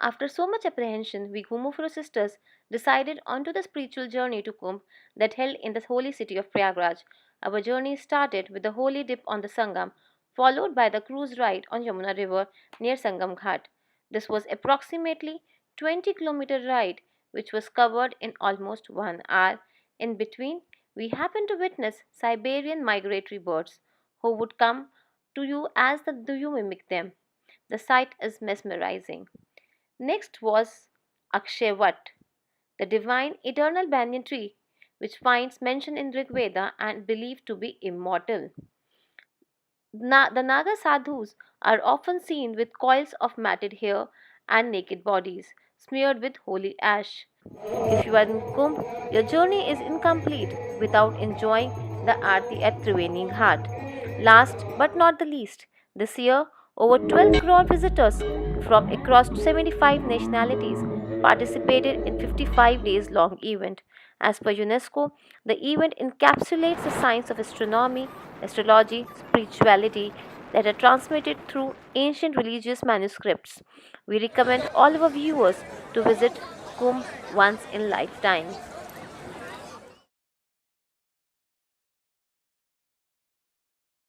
After so much apprehension, we Gumufro sisters decided onto the spiritual journey to Kumbh that held in the holy city of Prayagraj. Our journey started with the holy dip on the Sangam, followed by the cruise ride on Yamuna River near Sangam Ghat. This was approximately 20-kilometer ride which was covered in almost 1 hour. In between, we happened to witness Siberian migratory birds who would come to you as do you mimic them. The sight is mesmerizing. Next was Akshavat, the divine eternal banyan tree, which finds mention in Rig Veda and believed to be immortal. The Naga sadhus are often seen with coils of matted hair and naked bodies, smeared with holy ash. If you are in Kumbh, your journey is incomplete without enjoying the Aarti at Triveni Ghat. Last but not the least, this year over 12 crore visitors from across 75 nationalities participated in 55 days long event. As per UNESCO, the event encapsulates the science of astronomy, astrology, spirituality that are transmitted through ancient religious manuscripts. We recommend all our viewers to visit Kumbh once in lifetime.